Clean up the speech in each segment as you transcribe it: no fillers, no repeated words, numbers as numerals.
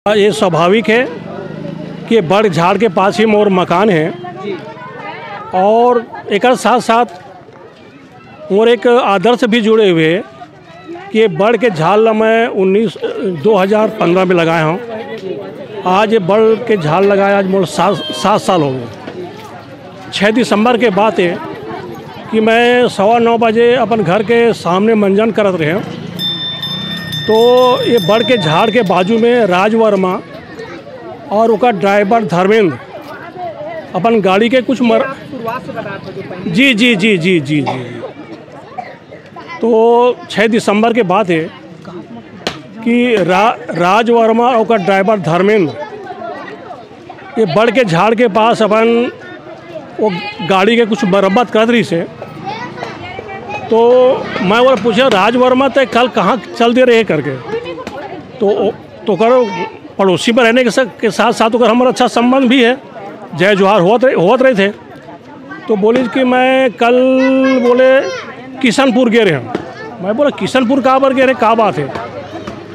ये स्वाभाविक है कि बड़ झाड़ के पास ही मोर मकान है और एक साथ साथ मोर एक आदर्श भी जुड़े हुए कि बड़ के झाड़ मैं 2015 में लगाया हूँ। आज बड़ के झाड़ लगाए आज मोर 7 साल हो गए। 6 दिसंबर के बात है कि मैं 9:15 बजे अपन घर के सामने मंजन करत रहे, तो ये बड़ के झाड़ के बाजू में राज वर्मा और उसका ड्राइवर धर्मेंद्र अपन गाड़ी के कुछ जी जी जी जी जी जी तो 6 दिसंबर के बात है कि राज वर्मा और उसका ड्राइवर धर्मेंद्र ये बड़ के झाड़ के पास अपन वो गाड़ी के कुछ मरम्मत कर रही से। तो मैं वो पूछा राज वर्मा तय कल कहाँ चल दे रहे करके, तो करो पड़ोसी में रहने के साथ साथ अगर हमारा अच्छा संबंध भी है, जय जोहार होत रहे थे। तो बोली कि मैं कल बोले किशनपुर गए रहे। मैं बोला किशनपुर कहाँ पर गए रहे, कहाँ बात है?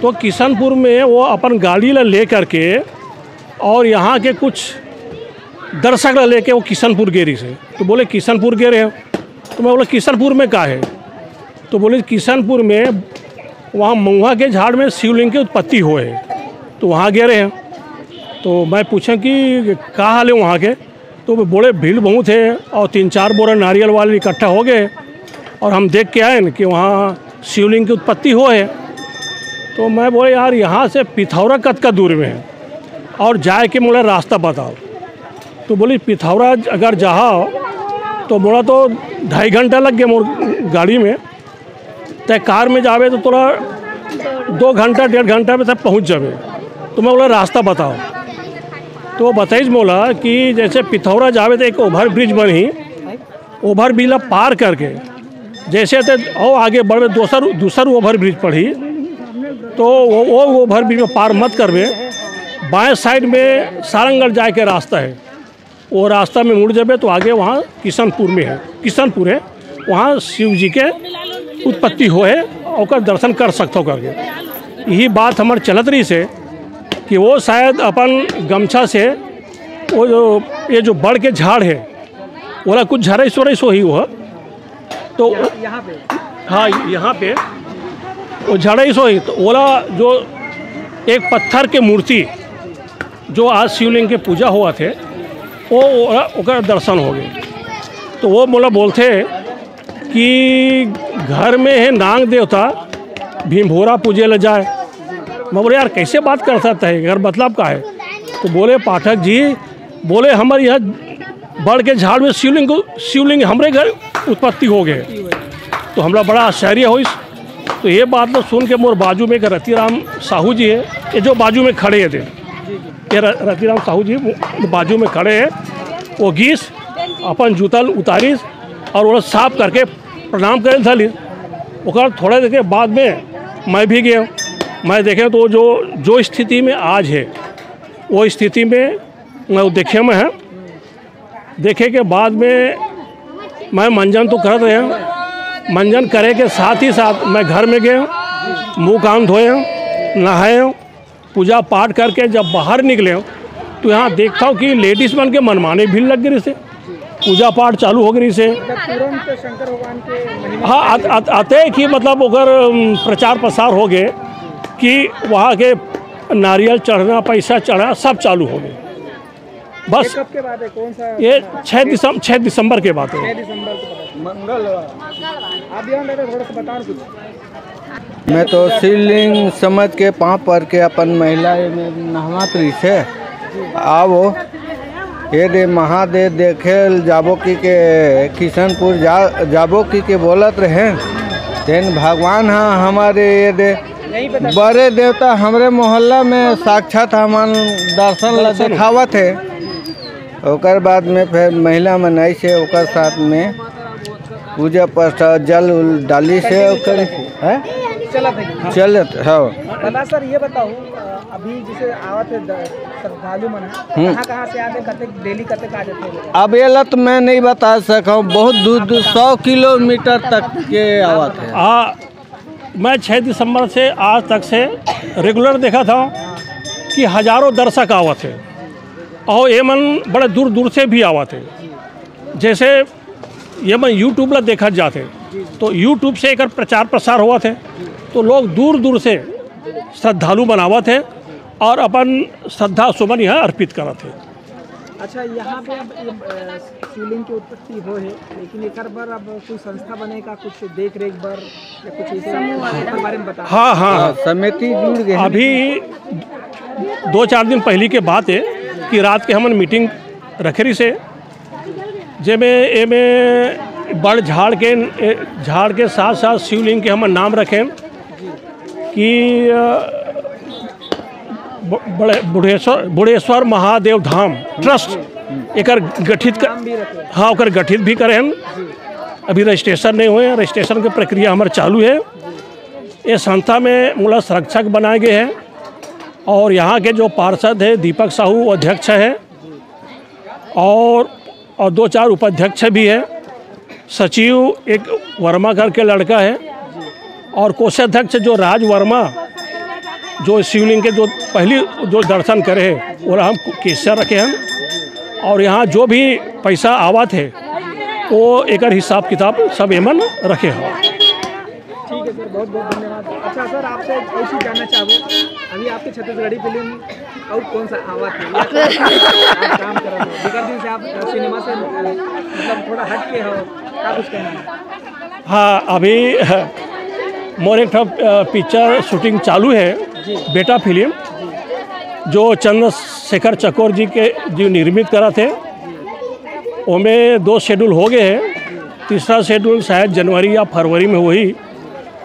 तो किशनपुर में वो अपन गाड़ी ले करके और यहाँ के कुछ दर्शक लेके वो किशनपुर गेरी से। तो बोले किशनपुर गए रहे। तो मैं बोला किशनपुर में कहाँ है? तो बोले किशनपुर में वहाँ महुआ के झाड़ में शिवलिंग की उत्पत्ति हुए है, तो वहाँ गए रहे हैं। तो मैं पूछा कि कहाँ हाल है वहाँ के? तो बोले भीड़ बहुत है और 3-4 बोरा नारियल वाले इकट्ठा हो गए और हम देख के आए न कि वहाँ शिवलिंग की उत्पत्ति हो है। तो मैं बोले यार यहाँ से पिथौरा कद दूर में है और जाए के बोला रास्ता बताओ। तो बोली पिथौरा अगर जाओ तो बोला तो 2.5 घंटा लग गया मोर गाड़ी में, तय कार में जावे तो थोड़ा 2 घंटा 1.5 घंटा में तब पहुँच जावे। तो मैं बोला रास्ता बताओ। तो बताइज बोला कि जैसे पिथौरा जावे तो एक ओवर ब्रिज बनी, ओवर ब्रिज पार करके जैसे तो और आगे बढ़े दूसर ओवर ब्रिज पड़ी, तो वो ओवर ब्रिज में पार मत करवे, बाएं साइड में सारंगढ़ जाए के रास्ता है, वो रास्ता में मुड़ जावे तो आगे वहाँ किशनपुर में है, किशनपुर है, वहाँ शिव जी के उत्पत्ति हो है और दर्शन कर सकते हो करके। यही बात हमारे चलत रही से कि वो शायद अपन गमछा से वो ये जो बड़ के झाड़ है बोला कुछ झरस वरस हो ही हो, तो यहाँ पे हाँ यहाँ पे वो झरस हो ही, तो बोला जो एक पत्थर के मूर्ति जो आज शिवलिंग के पूजा हुआ थे वो दर्शन हो गए। तो वो बोलते कि घर में है नाग देवता भीमभोरा पूजे ले जाए। मैं बोले यार कैसे बात कर सकता है, घर मतलब का है? तो बोले पाठक जी बोले हमारे यहाँ बड़ के झाड़ में शिवलिंग हमारे घर उत्पत्ति हो गए। तो हमारा बड़ा आश्चर्य हो। तो ये बात तो सुन के मोर बाजू में एक रतिराम साहू जी है, ये जो बाजू में खड़े थे, ये रतिराम साहू जी बाजू में खड़े हैं। वो गीस अपन जूता उतारिस और वो साफ करके प्रणाम करे थाली। और थोड़ा देर के बाद में मैं भी गया, मैं देखे तो जो स्थिति में आज है वो स्थिति में मैं देखे में है। देखे के बाद में मैं मंजन तो कर रहे हैं, मंजन करे के साथ ही साथ मैं घर में गया, मुँह कान धोए, नहाए, पूजा पाठ करके जब बाहर निकले तो यहाँ देखता हूँ कि लेडीज़ बन के मनमाने भीड़ लग गई से, पूजा पाठ चालू हो गई से। शंकर भगवान के हाँ आते कि मतलब अगर प्रचार प्रसार हो गए कि वहाँ के नारियल चढ़ना पैसा चढ़ना सब चालू हो गए। बस कब के बाद है, कौन सा? ये 6 दिसंबर के बाद है। 6 दिसंबर को मंगलवार। आप यहाँ थोड़ा सा बताओ कुछ। मैं तो शिवलिंग समझ के पाँव पर के अपन महिला में नहवात रही से आओ ये दे महादेव देखे जाबो की के किशनपुर जाबो की के बोलत रहे। तेन भगवान हाँ हमारे ये दे बड़े देवता हमारे मोहल्ला में साक्षात हमान दर्शन ला दिखावत है। ओकर बाद में फिर महिला मनाई से ओकर साथ में पूजा पाठ जल उल डाली से है चलत हाँ। सर ये बताओ अभी जैसे आवत श्रद्धालु मन कहाँ से आते, कते डेली कते आ जाते हैं? अब ये लत मैं नहीं बता सका, बहुत दूर 100 किलोमीटर तक के आवत है। मैं 6 दिसंबर से आज तक से रेगुलर देखा था कि हज़ारों दर्शक आवत है और ये मन बड़े दूर दूर से भी आवत है। जैसे ये मन यूट्यूब ला देखा जाते तो यूट्यूब से एक प्रचार प्रसार हुआ थे तो लोग दूर दूर से श्रद्धालु बनावत है और अपन श्रद्धा सुमन यहाँ अर्पित करत है। अच्छा, यहाँ पे अब शिवलिंग की उत्पत्ति हो है, लेकिन एक बार अब कोई संस्था बनेगा कुछ देख रेख बर या कुछ इस बारे में बता। हाँ, समिति जुड़ गई। अभी 2-4 दिन पहले के बात है कि रात के हमन मीटिंग रखे रही से जेमे एमे बड़ झाड़ के साथ साथ शिवलिंग के हमन नाम रखें कि बड़े बुढ़ेश्वर महादेव धाम ट्रस्ट एकर गठित कर, हाँ ओकर गठित भी करें। अभी रजिस्ट्रेशन नहीं हुए, रजिस्ट्रेशन की प्रक्रिया हमारे चालू है। ये संस्था में मूल संरक्षक बनाए गए हैं और यहाँ के जो पार्षद है दीपक साहू अध्यक्ष है और 2-4 उपाध्यक्ष भी है। सचिव एक वर्मा करके लड़का है और कोषाध्यक्ष जो राज वर्मा जो शिवलिंग के जो पहली जो दर्शन करे हैं वो हम केसर रखे हैं और यहाँ जो भी पैसा आवत है वो एक हिसाब किताब सब एमन रखे हैं। ठीक है सर, बहुत बहुत धन्यवाद। अच्छा सर, आपसे ऐसी जानना चाहूँ, अभी आपकी छत्तीसगढ़ी फिल्म और कौन सा आवत है? आप काम कर रहे हो, बिगड़ दिन से आप सिनेमा से मतलब थोड़ा हट के हो, क्या कुछ कहना है? हाँ, अभी मोर एक पिक्चर शूटिंग चालू है, बेटा फिल्म, जो चंद्रशेखर चकोर जी के जो निर्मित करा थे, उनमें 2 शेड्यूल हो गए हैं, तीसरा शेड्यूल शायद जनवरी या फरवरी में हुई।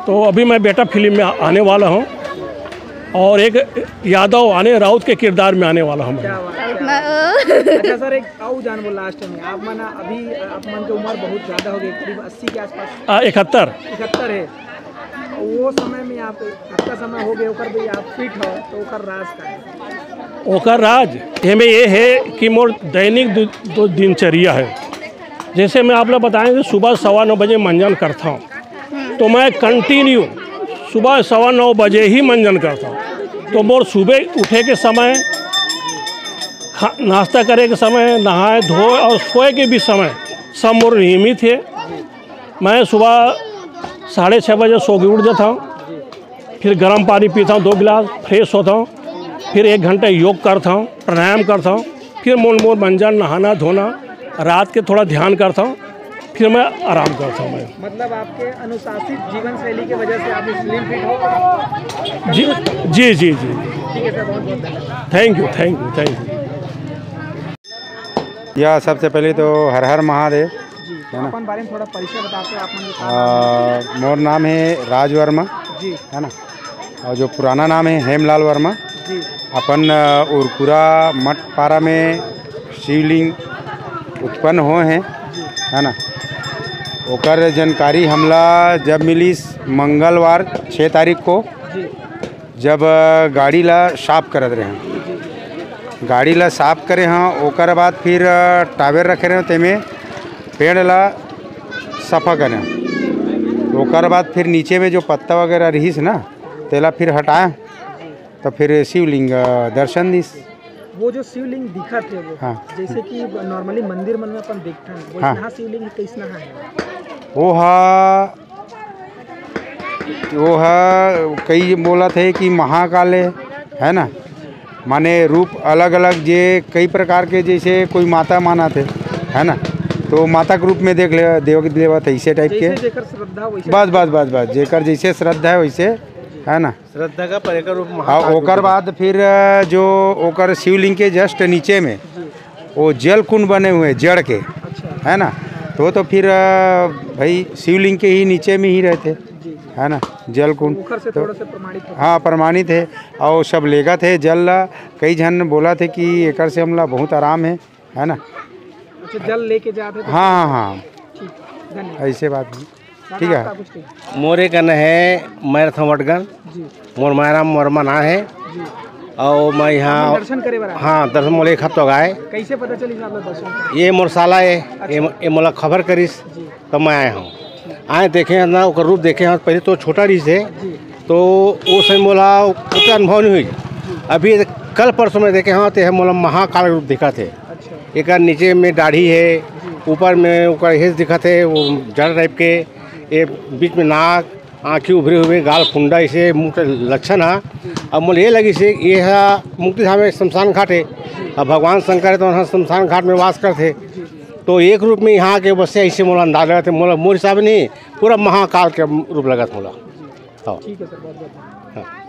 तो अभी मैं बेटा फिल्म में आने वाला हूँ और एक यादव आने राउत के किरदार में आने वाला हूँ। अच्छा सर, एक आउ जान बोल लास्ट में आप मना अभी आप मन की उम्र बहुत ज़्यादा हो गई, करीब 80 के आसपास। 71 है। वो समय में आप आपका समय हो गया, ओकर भी आप फिट हो तो ओकर राज का है? ओकर राज हमें ये है कि मोर दैनिक दो दिनचर्या है। जैसे मैं आप लोग बताएंगे सुबह 9:15 बजे मंजन करता हूँ तो मैं कंटिन्यू सुबह 9:15 बजे ही मंजन करता हूँ। तो मोर सुबह उठे के समय, नाश्ता करे के समय, नहाए धोए और सोए के भी समय सब मोर नियमित है। मैं सुबह 6:30 बजे सो के उठ जाता हूँ, फिर गर्म पानी पीता हूँ 2 गिलास, फ्रेश होता हूँ, फिर 1 घंटा योग करता हूँ, प्राणायाम करता हूँ, फिर मोल मंजन नहाना धोना, रात के थोड़ा ध्यान करता हूँ, फिर मैं आराम करता हूँ। मैं मतलब आपके अनुशासित जीवन शैली की वजह से आप स्लिम फिट हो? जी। ठीक है सर, बहुत बहुत धन्यवाद। Thank you. यह सबसे पहले तो हर हर महादेव है ना। अपन बारे में थोड़ा परिचय बताते हैं आप? मोर नाम है राज वर्मा जी, है ना, और जो पुराना नाम है हेमलाल वर्मा जी। अपन उरपुरा मठ पारा में शिवलिंग उत्पन्न हुए हैं, है ना। ओकर जानकारी हमला जब मिली मंगलवार 6 तारीख को, जब गाड़ी ला साफ करत रहे, गाड़ी ला साफ करे हाँ, ओकर बाद फिर टावर रखे रहे तेमें पेड़ ला सफ़ा करें, ओकर बाद फिर नीचे में जो पत्ता वगैरह रहीस ना तेला फिर हटाए, तो फिर शिवलिंग दर्शन दिस। वो जो शिवलिंग दिखा थे वो, हाँ। जैसे कि नॉर्मली मंदिर मन में अपन देखते हैं, वो हाँ। यहाँ शिवलिंग कैसना है? वो है कई बोला थे कि महाकाल है ना, माने रूप अलग अलग जे कई प्रकार के, जैसे कोई माता माना थे, है ना, तो माता के रूप में देख ले देव देवत ऐसे टाइप के, जेकर श्रद्धा वैसे, बस जेकर जैसे श्रद्धा है वैसे, है ना, श्रद्धा का परिकर रूप। हाँ, ओकर बाद फिर जो ओकर शिवलिंग के जस्ट नीचे में वो जल कुंड बने हुए जड़ के, है ना, तो फिर भाई शिवलिंग के ही नीचे में ही रहते, है ना, जल कुंड। से थोड़ा सा प्रमाणित है। हाँ, प्रमाणित है और सब लेगा थे जल ला। कई जन बोला थे कि एकर से हमला बहुत आराम है ना। अच्छा, जल लेके जाते थे? हाँ, ठीक, धन्यवाद। ऐसे बात है, ठीक है। मोरे कन है मैराथन वटगन, मोर मायराम वर्मा ना है, और मैं यहाँ दर्शन करे बरा। हाँ, दर्शन मोले एक हफ्ता गए। कैसे पता चली आप लोग दर्शन? ये मोर साला है, ये मोला खबर करिस तो मैं आया हूँ। आए देखे ना ओकर रूप देखे हैं, पहले तो छोटा रही से, तो वो समय मोला उतना अनुभव नहीं हुई। अभी कल परसों में देखे हाँ तो है मोला महाकाल रूप दिखा थे। अच्छा एक नीचे में दाढ़ी है, ऊपर में ऊपर हेस दिखा थे वो जड़ टाइप के, ये बीच में नाक, आँखें उभरे हुए, गाल खुंडा, इसे मुँह के लक्षण है। अब मुझे ये लगी से ये है मुक्ति धाम में शमशान घाट है। अब भगवान शंकर है तो वहाँ शमशान घाट में वास करते, तो एक रूप में यहाँ के बस ऐसे मोला अंदाज लगा थे। मोला मोर हिसाब नहीं पूरा महाकाल के रूप लगा था मोला। हाँ ठीक है सर, बहुत बहुत हाँ।